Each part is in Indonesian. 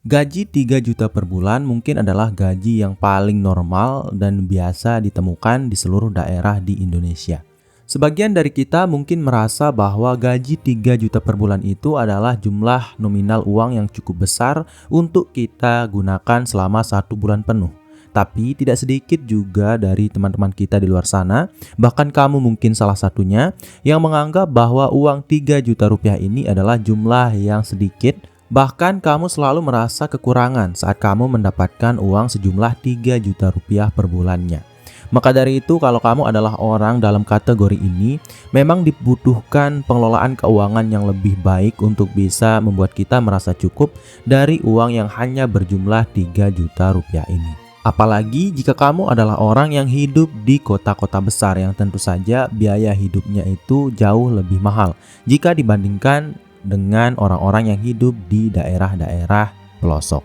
Gaji 3 juta per bulan mungkin adalah gaji yang paling normal dan biasa ditemukan di seluruh daerah di Indonesia. Sebagian dari kita mungkin merasa bahwa gaji 3 juta per bulan itu adalah jumlah nominal uang yang cukup besar untuk kita gunakan selama 1 bulan penuh. Tapi tidak sedikit juga dari teman-teman kita di luar sana, bahkan kamu mungkin salah satunya, yang menganggap bahwa uang 3 juta rupiah ini adalah jumlah yang sedikit. Bahkan kamu selalu merasa kekurangan saat kamu mendapatkan uang sejumlah 3 juta rupiah per bulannya. Maka dari itu, kalau kamu adalah orang dalam kategori ini, memang dibutuhkan pengelolaan keuangan yang lebih baik untuk bisa membuat kita merasa cukup dari uang yang hanya berjumlah 3 juta rupiah ini. Apalagi jika kamu adalah orang yang hidup di kota-kota besar yang tentu saja biaya hidupnya itu jauh lebih mahal jika dibandingkan dengan orang-orang yang hidup di daerah-daerah pelosok.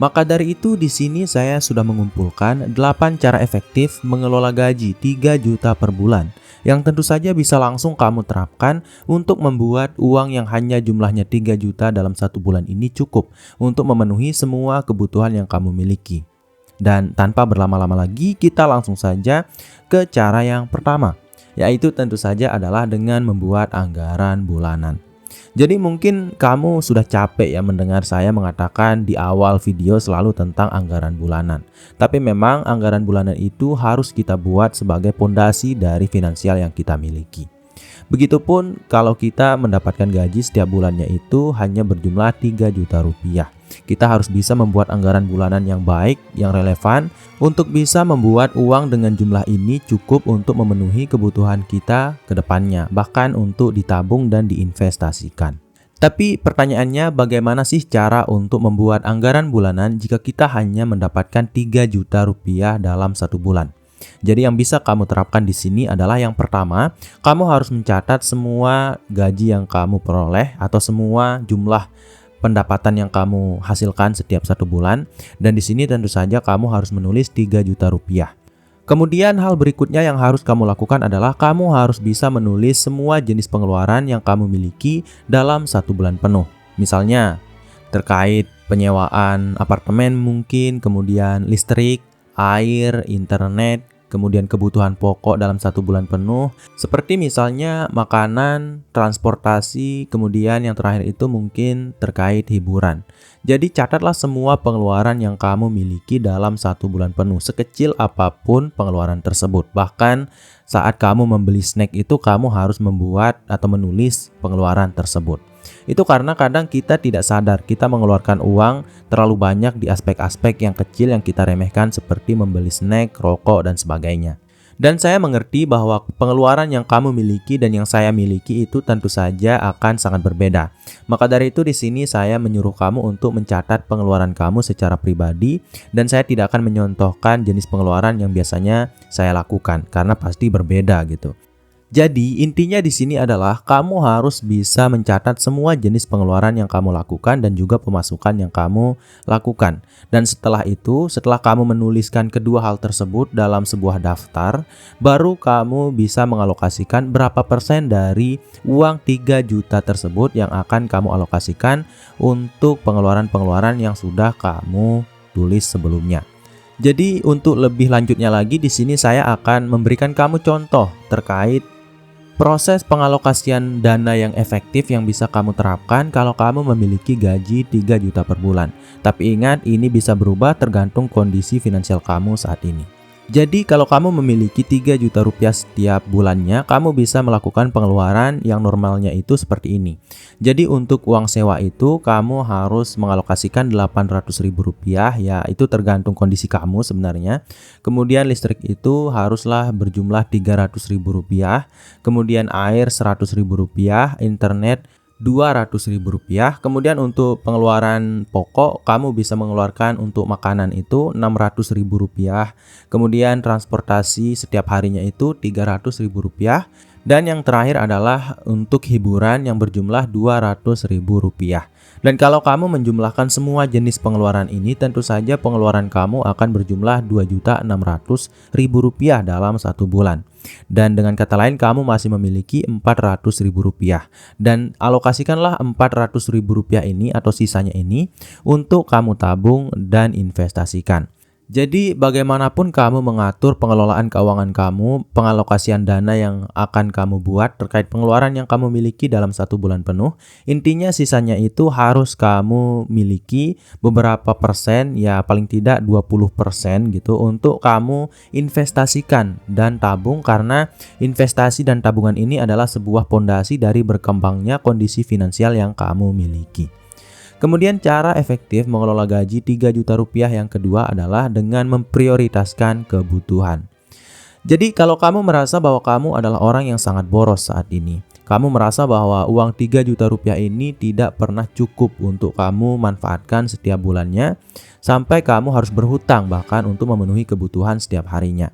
Maka dari itu di sini saya sudah mengumpulkan 8 cara efektif mengelola gaji 3 juta per bulan yang tentu saja bisa langsung kamu terapkan untuk membuat uang yang hanya jumlahnya 3 juta dalam 1 bulan ini cukup untuk memenuhi semua kebutuhan yang kamu miliki. Dan tanpa berlama-lama lagi, kita langsung saja ke cara yang pertama, yaitu tentu saja adalah dengan membuat anggaran bulanan. Jadi mungkin kamu sudah capek ya mendengar saya mengatakan di awal video selalu tentang anggaran bulanan. Tapi memang anggaran bulanan itu harus kita buat sebagai pondasi dari finansial yang kita miliki. Begitupun kalau kita mendapatkan gaji setiap bulannya itu hanya berjumlah 3 juta rupiah. Kita harus bisa membuat anggaran bulanan yang baik, yang relevan untuk bisa membuat uang dengan jumlah ini cukup untuk memenuhi kebutuhan kita ke depannya, bahkan untuk ditabung dan diinvestasikan. Tapi pertanyaannya, bagaimana sih cara untuk membuat anggaran bulanan jika kita hanya mendapatkan 3 juta rupiah dalam 1 bulan? Jadi yang bisa kamu terapkan di sini adalah yang pertama, kamu harus mencatat semua gaji yang kamu peroleh atau semua jumlah pendapatan yang kamu hasilkan setiap 1 bulan, dan di sini tentu saja kamu harus menulis 3 juta rupiah. Kemudian hal berikutnya yang harus kamu lakukan adalah kamu harus bisa menulis semua jenis pengeluaran yang kamu miliki dalam 1 bulan penuh. Misalnya terkait penyewaan apartemen mungkin, kemudian listrik, air, internet, kemudian kebutuhan pokok dalam 1 bulan penuh, seperti misalnya makanan, transportasi, kemudian yang terakhir itu mungkin terkait hiburan. Jadi catatlah semua pengeluaran yang kamu miliki dalam 1 bulan penuh, sekecil apapun pengeluaran tersebut. Bahkan saat kamu membeli snack itu kamu harus membuat atau menulis pengeluaran tersebut. Itu karena kadang kita tidak sadar kita mengeluarkan uang terlalu banyak di aspek-aspek yang kecil yang kita remehkan seperti membeli snack, rokok, dan sebagainya. Dan saya mengerti bahwa pengeluaran yang kamu miliki dan yang saya miliki itu tentu saja akan sangat berbeda. Maka dari itu di sini saya menyuruh kamu untuk mencatat pengeluaran kamu secara pribadi, dan saya tidak akan menyontohkan jenis pengeluaran yang biasanya saya lakukan karena pasti berbeda gitu. Jadi intinya di sini adalah kamu harus bisa mencatat semua jenis pengeluaran yang kamu lakukan dan juga pemasukan yang kamu lakukan. Dan setelah itu, setelah kamu menuliskan kedua hal tersebut dalam sebuah daftar, baru kamu bisa mengalokasikan berapa persen dari uang 3 juta tersebut yang akan kamu alokasikan untuk pengeluaran-pengeluaran yang sudah kamu tulis sebelumnya. Jadi untuk lebih lanjutnya lagi di sini saya akan memberikan kamu contoh terkait proses pengalokasian dana yang efektif yang bisa kamu terapkan kalau kamu memiliki gaji 3 juta per bulan. Tapi ingat, ini bisa berubah tergantung kondisi finansial kamu saat ini. Jadi kalau kamu memiliki 3 juta rupiah setiap bulannya, kamu bisa melakukan pengeluaran yang normalnya itu seperti ini. Jadi untuk uang sewa itu kamu harus mengalokasikan 800 ribu rupiah, ya itu tergantung kondisi kamu sebenarnya. Kemudian listrik itu haruslah berjumlah 300 ribu rupiah. Kemudian air 100 ribu rupiah, internet 200 ribu rupiah. Kemudian untuk pengeluaran pokok kamu bisa mengeluarkan untuk makanan itu 600 ribu rupiah. Kemudian transportasi setiap harinya itu 300 ribu rupiah. Dan yang terakhir adalah untuk hiburan yang berjumlah Rp200.000. Dan kalau kamu menjumlahkan semua jenis pengeluaran ini, tentu saja pengeluaran kamu akan berjumlah Rp2.600.000 dalam satu bulan. Dan dengan kata lain, kamu masih memiliki Rp400.000. Dan alokasikanlah Rp400.000 ini atau sisanya ini untuk kamu tabung dan investasikan. Jadi bagaimanapun kamu mengatur pengelolaan keuangan kamu, pengalokasian dana yang akan kamu buat terkait pengeluaran yang kamu miliki dalam satu bulan penuh, intinya sisanya itu harus kamu miliki beberapa persen, ya paling tidak 20% gitu, untuk kamu investasikan dan tabung, karena investasi dan tabungan ini adalah sebuah pondasi dari berkembangnya kondisi finansial yang kamu miliki. Kemudian cara efektif mengelola gaji Rp3 juta yang kedua adalah dengan memprioritaskan kebutuhan. Jadi kalau kamu merasa bahwa kamu adalah orang yang sangat boros saat ini, kamu merasa bahwa uang Rp3 juta ini tidak pernah cukup untuk kamu manfaatkan setiap bulannya, sampai kamu harus berhutang bahkan untuk memenuhi kebutuhan setiap harinya.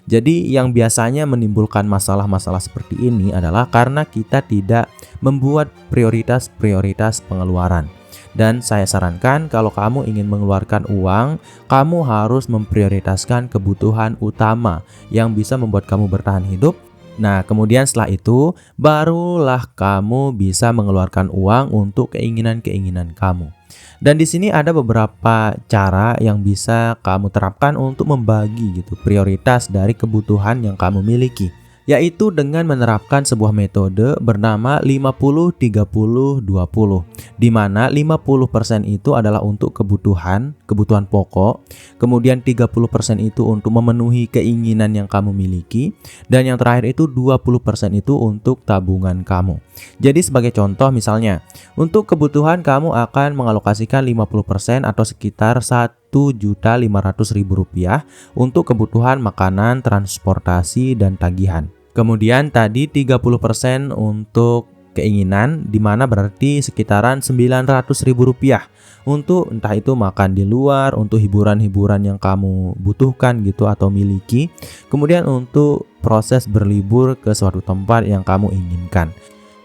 Jadi yang biasanya menimbulkan masalah-masalah seperti ini adalah karena kita tidak membuat prioritas-prioritas pengeluaran. Dan saya sarankan kalau kamu ingin mengeluarkan uang, kamu harus memprioritaskan kebutuhan utama yang bisa membuat kamu bertahan hidup. Nah, kemudian setelah itu, barulah kamu bisa mengeluarkan uang untuk keinginan-keinginan kamu. Dan di sini ada beberapa cara yang bisa kamu terapkan untuk membagi prioritas dari kebutuhan yang kamu miliki, yaitu dengan menerapkan sebuah metode bernama 50-30-20, di mana 50% itu adalah untuk kebutuhan pokok, kemudian 30% itu untuk memenuhi keinginan yang kamu miliki, dan yang terakhir itu 20% itu untuk tabungan kamu. Jadi sebagai contoh misalnya, untuk kebutuhan kamu akan mengalokasikan 50% atau sekitar Rp1.500.000 untuk kebutuhan makanan, transportasi, dan tagihan. Kemudian tadi 30% untuk keinginan, di mana berarti sekitaran Rp900.000 untuk entah itu makan di luar, untuk hiburan-hiburan yang kamu butuhkan atau miliki. Kemudian untuk proses berlibur ke suatu tempat yang kamu inginkan.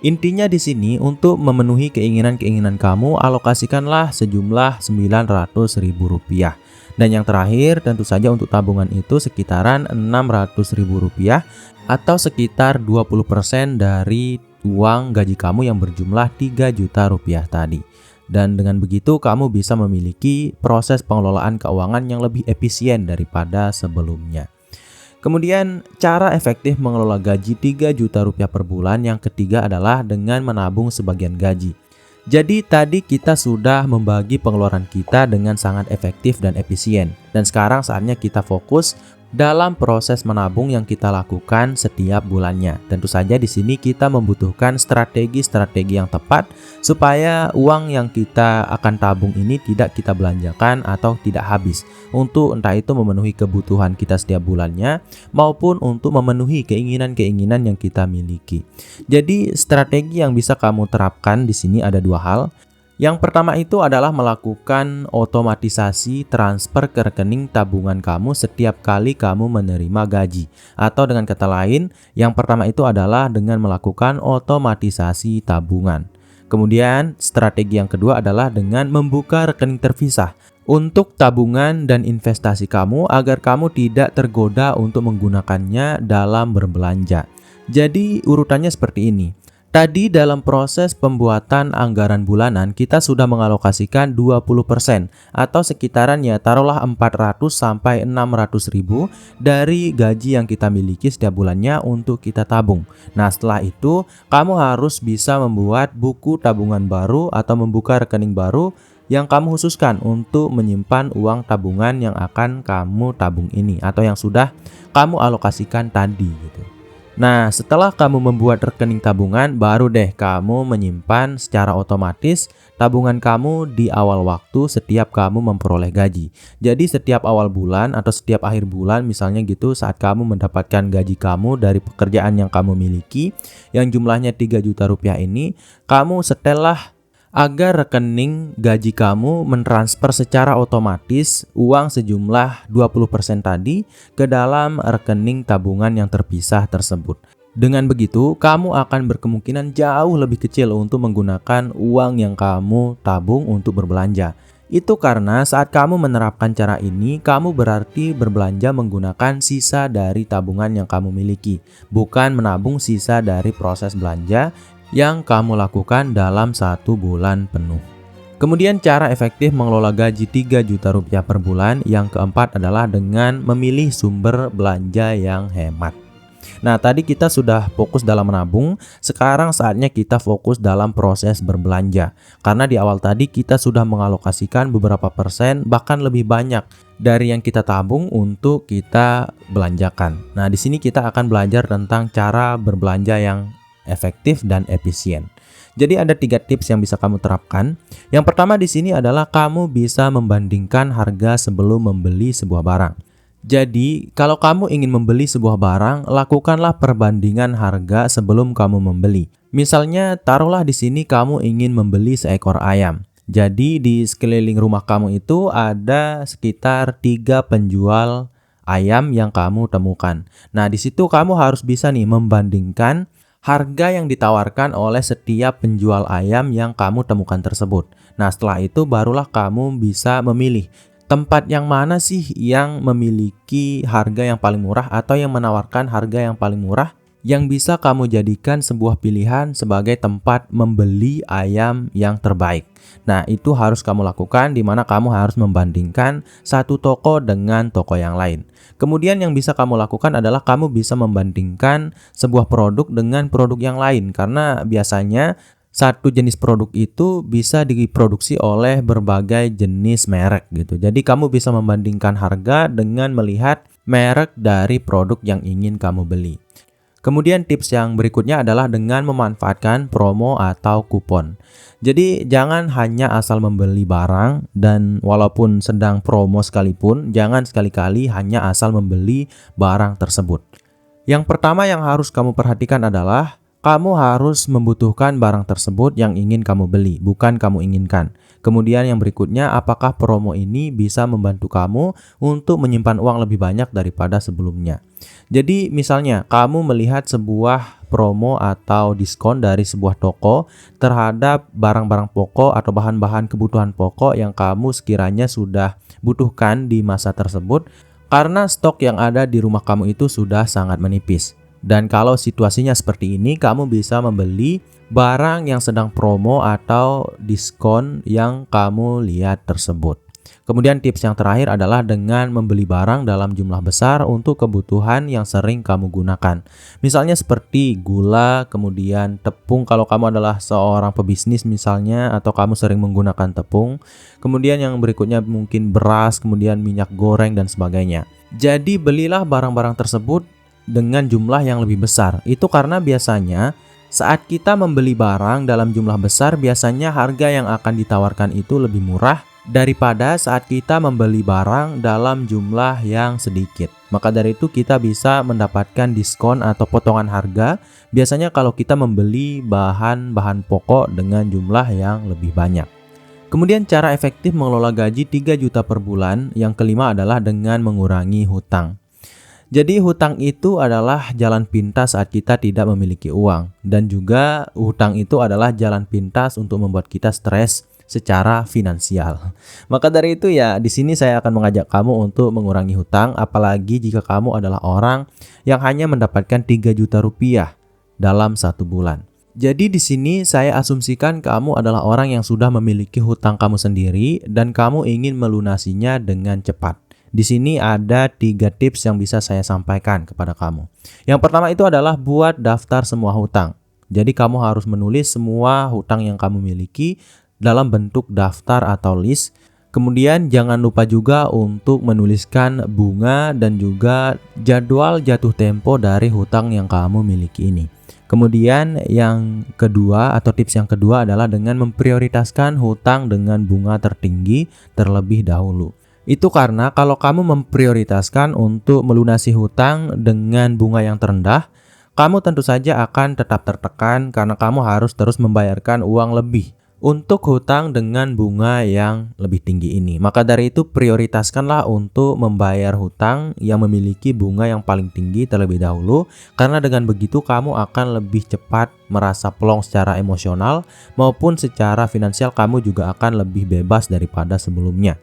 Intinya di sini untuk memenuhi keinginan-keinginan kamu, alokasikanlah sejumlah Rp900.000. Dan yang terakhir tentu saja untuk tabungan itu sekitaran Rp600.000 atau sekitar 20% dari uang gaji kamu yang berjumlah Rp3 juta tadi. Dan dengan begitu kamu bisa memiliki proses pengelolaan keuangan yang lebih efisien daripada sebelumnya. Kemudian cara efektif mengelola gaji Rp3 juta per bulan yang ketiga adalah dengan menabung sebagian gaji. Jadi tadi kita sudah membagi pengeluaran kita dengan sangat efektif dan efisien. Dan sekarang saatnya kita fokus dalam proses menabung yang kita lakukan setiap bulannya. Tentu saja di sini kita membutuhkan strategi-strategi yang tepat supaya uang yang kita akan tabung ini tidak kita belanjakan atau tidak habis untuk entah itu memenuhi kebutuhan kita setiap bulannya maupun untuk memenuhi keinginan-keinginan yang kita miliki. Jadi strategi yang bisa kamu terapkan di sini ada dua hal. Yang pertama itu adalah melakukan otomatisasi transfer ke rekening tabungan kamu setiap kali kamu menerima gaji. Atau dengan kata lain, yang pertama itu adalah dengan melakukan otomatisasi tabungan. Kemudian strategi yang kedua adalah dengan membuka rekening terpisah untuk tabungan dan investasi kamu agar kamu tidak tergoda untuk menggunakannya dalam berbelanja. Jadi urutannya seperti ini. Tadi dalam proses pembuatan anggaran bulanan kita sudah mengalokasikan 20% atau sekitaran taruhlah 400 sampai 600 ribu dari gaji yang kita miliki setiap bulannya untuk kita tabung. Nah setelah itu kamu harus bisa membuat buku tabungan baru atau membuka rekening baru yang kamu khususkan untuk menyimpan uang tabungan yang akan kamu tabung ini atau yang sudah kamu alokasikan tadi Nah, setelah kamu membuat rekening tabungan, baru deh kamu menyimpan secara otomatis tabungan kamu di awal waktu setiap kamu memperoleh gaji. Jadi setiap awal bulan atau setiap akhir bulan misalnya saat kamu mendapatkan gaji kamu dari pekerjaan yang kamu miliki yang jumlahnya Rp3 juta ini, kamu setelah agar rekening gaji kamu mentransfer secara otomatis uang sejumlah 20% tadi ke dalam rekening tabungan yang terpisah tersebut. Dengan begitu, kamu akan berkemungkinan jauh lebih kecil untuk menggunakan uang yang kamu tabung untuk berbelanja. Itu karena saat kamu menerapkan cara ini, kamu berarti berbelanja menggunakan sisa dari tabungan yang kamu miliki, bukan menabung sisa dari proses belanja yang kamu lakukan dalam 1 bulan penuh. Kemudian cara efektif mengelola gaji 3 juta rupiah per bulan yang keempat adalah dengan memilih sumber belanja yang hemat. Nah, tadi kita sudah fokus dalam menabung, sekarang saatnya kita fokus dalam proses berbelanja. Karena di awal tadi kita sudah mengalokasikan beberapa persen, bahkan lebih banyak dari yang kita tabung untuk kita belanjakan. Nah, di sini kita akan belajar tentang cara berbelanja yang efektif dan efisien. Jadi ada 3 tips yang bisa kamu terapkan. Yang pertama di sini adalah kamu bisa membandingkan harga sebelum membeli sebuah barang. Jadi, kalau kamu ingin membeli sebuah barang, lakukanlah perbandingan harga sebelum kamu membeli. Misalnya, taruhlah di sini kamu ingin membeli seekor ayam. Jadi, di sekeliling rumah kamu itu ada sekitar 3 penjual ayam yang kamu temukan. Nah, di situ kamu harus bisa nih membandingkan harga yang ditawarkan oleh setiap penjual ayam yang kamu temukan tersebut. Nah, setelah itu barulah kamu bisa memilih tempat yang mana sih yang memiliki harga yang paling murah atau yang menawarkan harga yang paling murah yang bisa kamu jadikan sebuah pilihan sebagai tempat membeli ayam yang terbaik. Nah, itu harus kamu lakukan di mana kamu harus membandingkan satu toko dengan toko yang lain. Kemudian yang bisa kamu lakukan adalah kamu bisa membandingkan sebuah produk dengan produk yang lain karena biasanya satu jenis produk itu bisa diproduksi oleh berbagai jenis merek gitu. Jadi kamu bisa membandingkan harga dengan melihat merek dari produk yang ingin kamu beli. Kemudian tips yang berikutnya adalah dengan memanfaatkan promo atau kupon. Jadi jangan hanya asal membeli barang dan walaupun sedang promo sekalipun, jangan sekali-kali hanya asal membeli barang tersebut. Yang pertama yang harus kamu perhatikan adalah kamu harus membutuhkan barang tersebut yang ingin kamu beli, bukan kamu inginkan. Kemudian yang berikutnya, apakah promo ini bisa membantu kamu untuk menyimpan uang lebih banyak daripada sebelumnya. Jadi misalnya kamu melihat sebuah promo atau diskon dari sebuah toko terhadap barang-barang pokok atau bahan-bahan kebutuhan pokok yang kamu sekiranya sudah butuhkan di masa tersebut karena stok yang ada di rumah kamu itu sudah sangat menipis. Dan kalau situasinya seperti ini, kamu bisa membeli barang yang sedang promo atau diskon yang kamu lihat tersebut. Kemudian tips yang terakhir adalah dengan membeli barang dalam jumlah besar untuk kebutuhan yang sering kamu gunakan. Misalnya seperti gula, kemudian tepung kalau kamu adalah seorang pebisnis misalnya, atau kamu sering menggunakan tepung. Kemudian yang berikutnya mungkin beras, kemudian minyak goreng dan sebagainya. Jadi belilah barang-barang tersebut dengan jumlah yang lebih besar. Itu karena biasanya saat kita membeli barang dalam jumlah besar, biasanya harga yang akan ditawarkan itu lebih murah daripada saat kita membeli barang dalam jumlah yang sedikit. Maka dari itu kita bisa mendapatkan diskon atau potongan harga biasanya kalau kita membeli bahan-bahan pokok dengan jumlah yang lebih banyak. Kemudian cara efektif mengelola gaji 3 juta per bulan yang kelima adalah dengan mengurangi hutang. Jadi hutang itu adalah jalan pintas saat kita tidak memiliki uang, dan juga hutang itu adalah jalan pintas untuk membuat kita stres secara finansial. Maka dari itu ya di sini saya akan mengajak kamu untuk mengurangi hutang, apalagi jika kamu adalah orang yang hanya mendapatkan 3 juta rupiah dalam 1 bulan. Jadi di sini saya asumsikan kamu adalah orang yang sudah memiliki hutang kamu sendiri dan kamu ingin melunasinya dengan cepat. Di sini ada 3 tips yang bisa saya sampaikan kepada kamu. Yang pertama itu adalah buat daftar semua hutang. Jadi kamu harus menulis semua hutang yang kamu miliki dalam bentuk daftar atau list. Kemudian jangan lupa juga untuk menuliskan bunga dan juga jadwal jatuh tempo dari hutang yang kamu miliki ini. Kemudian yang kedua atau tips yang kedua adalah dengan memprioritaskan hutang dengan bunga tertinggi terlebih dahulu. Itu karena kalau kamu memprioritaskan untuk melunasi hutang dengan bunga yang terendah, kamu tentu saja akan tetap tertekan karena kamu harus terus membayarkan uang lebih untuk hutang dengan bunga yang lebih tinggi ini. Maka dari itu prioritaskanlah untuk membayar hutang yang memiliki bunga yang paling tinggi terlebih dahulu, karena dengan begitu kamu akan lebih cepat merasa plong secara emosional maupun secara finansial. Kamu juga akan lebih bebas daripada sebelumnya.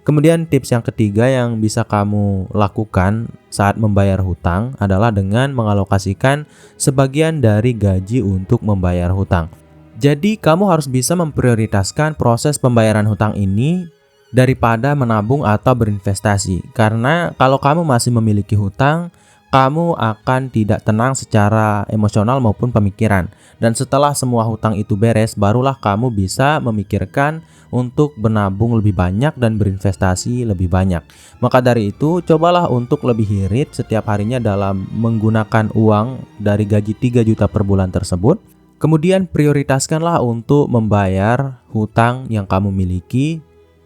Kemudian tips yang ketiga yang bisa kamu lakukan saat membayar hutang adalah dengan mengalokasikan sebagian dari gaji untuk membayar hutang. Jadi kamu harus bisa memprioritaskan proses pembayaran hutang ini daripada menabung atau berinvestasi. Karena kalau kamu masih memiliki hutang, kamu akan tidak tenang secara emosional maupun pemikiran. Dan setelah semua hutang itu beres, barulah kamu bisa memikirkan untuk menabung lebih banyak dan berinvestasi lebih banyak. Maka dari itu, cobalah untuk lebih irit setiap harinya dalam menggunakan uang dari gaji 3 juta per bulan tersebut. Kemudian prioritaskanlah untuk membayar hutang yang kamu miliki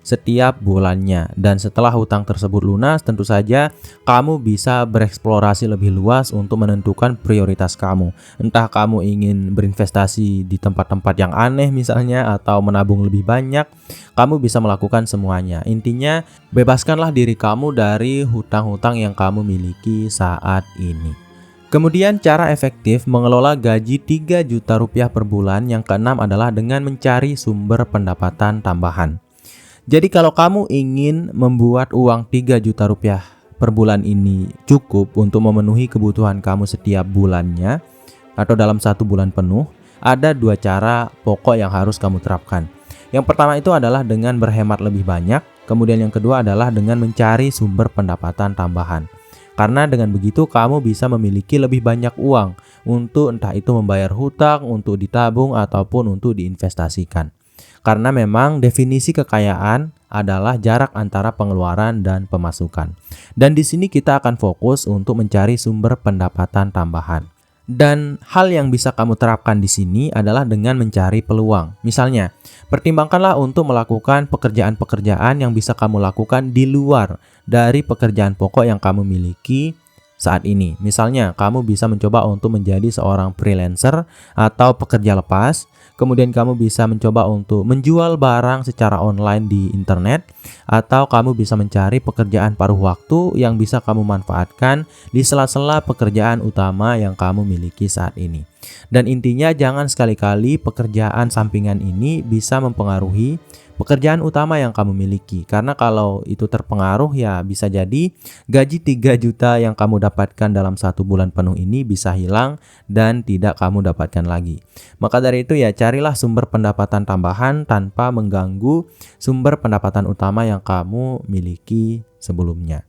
setiap bulannya. Dan setelah hutang tersebut lunas, tentu saja kamu bisa bereksplorasi lebih luas untuk menentukan prioritas kamu. Entah kamu ingin berinvestasi di tempat-tempat yang aneh misalnya, atau menabung lebih banyak, kamu bisa melakukan semuanya. Intinya, bebaskanlah diri kamu dari hutang-hutang yang kamu miliki saat ini. Kemudian cara efektif mengelola gaji 3 juta rupiah per bulan yang keenam adalah dengan mencari sumber pendapatan tambahan. Jadi kalau kamu ingin membuat uang 3 juta rupiah per bulan ini cukup untuk memenuhi kebutuhan kamu setiap bulannya atau dalam 1 bulan penuh, ada 2 cara pokok yang harus kamu terapkan. Yang pertama itu adalah dengan berhemat lebih banyak, kemudian yang kedua adalah dengan mencari sumber pendapatan tambahan. Karena dengan begitu kamu bisa memiliki lebih banyak uang untuk entah itu membayar hutang, untuk ditabung, ataupun untuk diinvestasikan. Karena memang definisi kekayaan adalah jarak antara pengeluaran dan pemasukan. Dan di sini kita akan fokus untuk mencari sumber pendapatan tambahan. Dan hal yang bisa kamu terapkan di sini adalah dengan mencari peluang. Misalnya, pertimbangkanlah untuk melakukan pekerjaan-pekerjaan yang bisa kamu lakukan di luar dari pekerjaan pokok yang kamu miliki saat ini. Misalnya, kamu bisa mencoba untuk menjadi seorang freelancer atau pekerja lepas. Kemudian kamu bisa mencoba untuk menjual barang secara online di internet, atau kamu bisa mencari pekerjaan paruh waktu yang bisa kamu manfaatkan di sela-sela pekerjaan utama yang kamu miliki saat ini. Dan intinya jangan sekali-kali pekerjaan sampingan ini bisa mempengaruhi pekerjaan utama yang kamu miliki. Karena kalau itu terpengaruh, ya bisa jadi gaji 3 juta yang kamu dapatkan dalam 1 bulan penuh ini bisa hilang dan tidak kamu dapatkan lagi. Maka dari itu ya carilah sumber pendapatan tambahan tanpa mengganggu sumber pendapatan utama yang kamu miliki sebelumnya.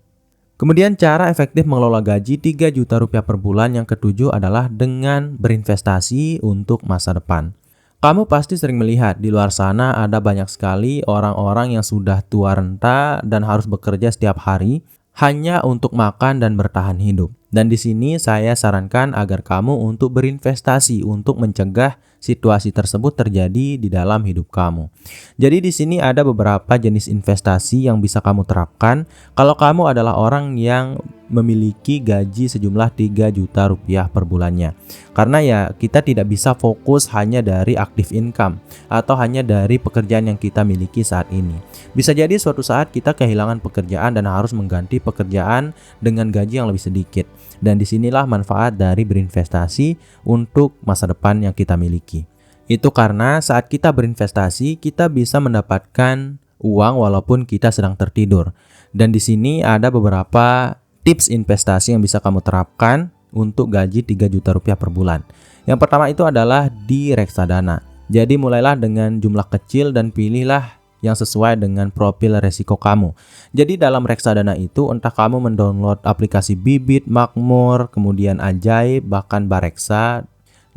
Kemudian cara efektif mengelola gaji 3 juta rupiah per bulan yang ketujuh adalah dengan berinvestasi untuk masa depan. Kamu pasti sering melihat di luar sana ada banyak sekali orang-orang yang sudah tua renta dan harus bekerja setiap hari hanya untuk makan dan bertahan hidup. Dan di sini saya sarankan agar kamu untuk berinvestasi untuk mencegah situasi tersebut terjadi di dalam hidup kamu. Jadi di sini ada beberapa jenis investasi yang bisa kamu terapkan kalau kamu adalah orang yang memiliki gaji sejumlah 3 juta rupiah per bulannya. Karena ya kita tidak bisa fokus hanya dari active income atau hanya dari pekerjaan yang kita miliki saat ini. Bisa jadi suatu saat kita kehilangan pekerjaan dan harus mengganti pekerjaan dengan gaji yang lebih sedikit. Dan disinilah manfaat dari berinvestasi untuk masa depan yang kita miliki. Itu karena saat kita berinvestasi, kita bisa mendapatkan uang walaupun kita sedang tertidur. Dan di sini ada beberapa tips investasi yang bisa kamu terapkan untuk gaji 3 juta rupiah per bulan. Yang pertama itu adalah di reksadana. Jadi mulailah dengan jumlah kecil dan pilihlah yang sesuai dengan profil resiko kamu. Jadi dalam reksadana itu entah kamu mendownload aplikasi Bibit, Makmur, kemudian Ajaib, bahkan Bareksa.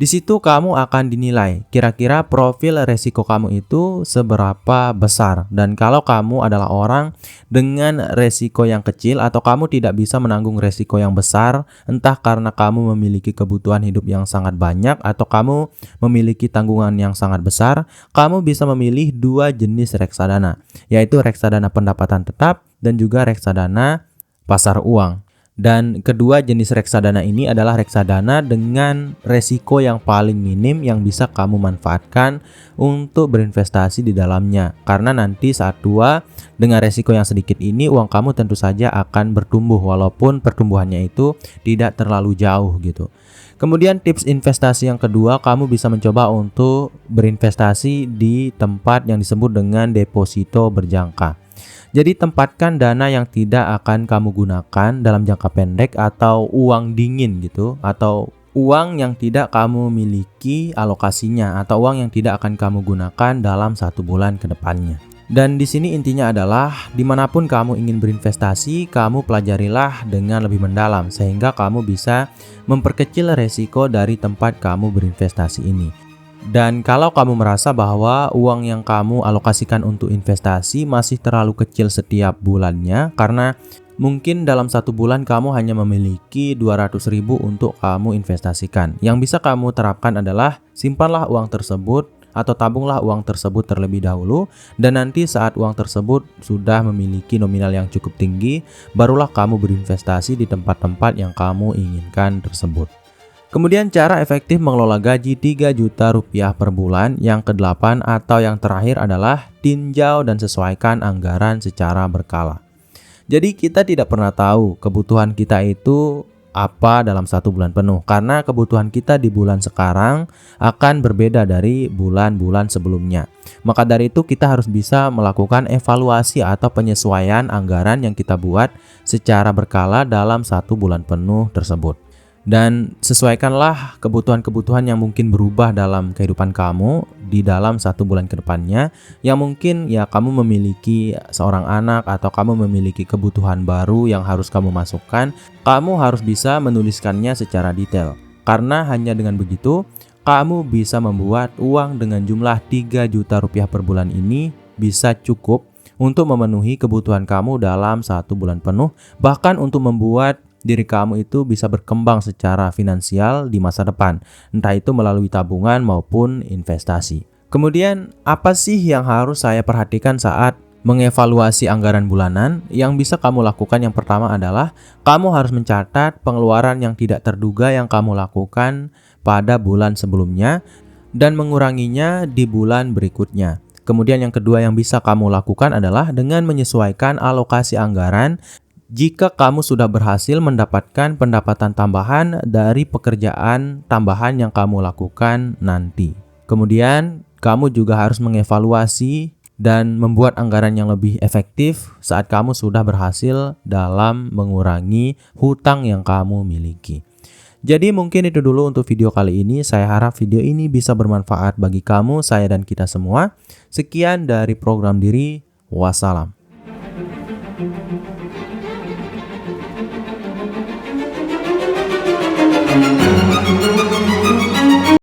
Di situ kamu akan dinilai kira-kira profil resiko kamu itu seberapa besar. Dan kalau kamu adalah orang dengan resiko yang kecil atau kamu tidak bisa menanggung resiko yang besar, entah karena kamu memiliki kebutuhan hidup yang sangat banyak atau kamu memiliki tanggungan yang sangat besar, kamu bisa memilih 2 jenis reksadana, yaitu reksadana pendapatan tetap dan juga reksadana pasar uang. Dan kedua jenis reksadana ini adalah reksadana dengan resiko yang paling minim yang bisa kamu manfaatkan untuk berinvestasi di dalamnya. Karena nanti saat tua dengan resiko yang sedikit ini, uang kamu tentu saja akan bertumbuh walaupun pertumbuhannya itu tidak terlalu jauh gitu. Kemudian tips investasi yang kedua, kamu bisa mencoba untuk berinvestasi di tempat yang disebut dengan deposito berjangka. Jadi tempatkan dana yang tidak akan kamu gunakan dalam jangka pendek atau uang dingin gitu, atau uang yang tidak kamu miliki alokasinya, atau uang yang tidak akan kamu gunakan dalam 1 bulan ke depannya. Dan di sini intinya adalah dimanapun kamu ingin berinvestasi, kamu pelajarilah dengan lebih mendalam sehingga kamu bisa memperkecil resiko dari tempat kamu berinvestasi ini. Dan kalau kamu merasa bahwa uang yang kamu alokasikan untuk investasi masih terlalu kecil setiap bulannya, karena mungkin dalam 1 bulan kamu hanya memiliki 200.000 untuk kamu investasikan. Yang bisa kamu terapkan adalah simpanlah uang tersebut atau tabunglah uang tersebut terlebih dahulu, dan nanti saat uang tersebut sudah memiliki nominal yang cukup tinggi, barulah kamu berinvestasi di tempat-tempat yang kamu inginkan tersebut. Kemudian cara efektif mengelola gaji 3 juta rupiah per bulan yang ke-8 atau yang terakhir adalah tinjau dan sesuaikan anggaran secara berkala. Jadi kita tidak pernah tahu kebutuhan kita itu apa dalam 1 bulan penuh, karena kebutuhan kita di bulan sekarang akan berbeda dari bulan-bulan sebelumnya. Maka dari itu kita harus bisa melakukan evaluasi atau penyesuaian anggaran yang kita buat secara berkala dalam 1 bulan penuh tersebut. Dan sesuaikanlah kebutuhan-kebutuhan yang mungkin berubah dalam kehidupan kamu di dalam 1 bulan ke depannya, yang mungkin ya kamu memiliki seorang anak atau kamu memiliki kebutuhan baru yang harus kamu masukkan. Kamu harus bisa menuliskannya secara detail, karena hanya dengan begitu kamu bisa membuat uang dengan jumlah 3 juta rupiah per bulan ini bisa cukup untuk memenuhi kebutuhan kamu dalam 1 bulan penuh, bahkan untuk membuat diri kamu itu bisa berkembang secara finansial di masa depan, entah itu melalui tabungan maupun investasi. Kemudian, apa sih yang harus saya perhatikan saat mengevaluasi anggaran bulanan? Yang bisa kamu lakukan yang pertama adalah kamu harus mencatat pengeluaran yang tidak terduga yang kamu lakukan pada bulan sebelumnya dan menguranginya di bulan berikutnya. Kemudian yang kedua yang bisa kamu lakukan adalah dengan menyesuaikan alokasi anggaran jika kamu sudah berhasil mendapatkan pendapatan tambahan dari pekerjaan tambahan yang kamu lakukan nanti. Kemudian, kamu juga harus mengevaluasi dan membuat anggaran yang lebih efektif saat kamu sudah berhasil dalam mengurangi hutang yang kamu miliki. Jadi mungkin itu dulu untuk video kali ini. Saya harap video ini bisa bermanfaat bagi kamu, saya dan kita semua. Sekian dari program Diri. Wassalam.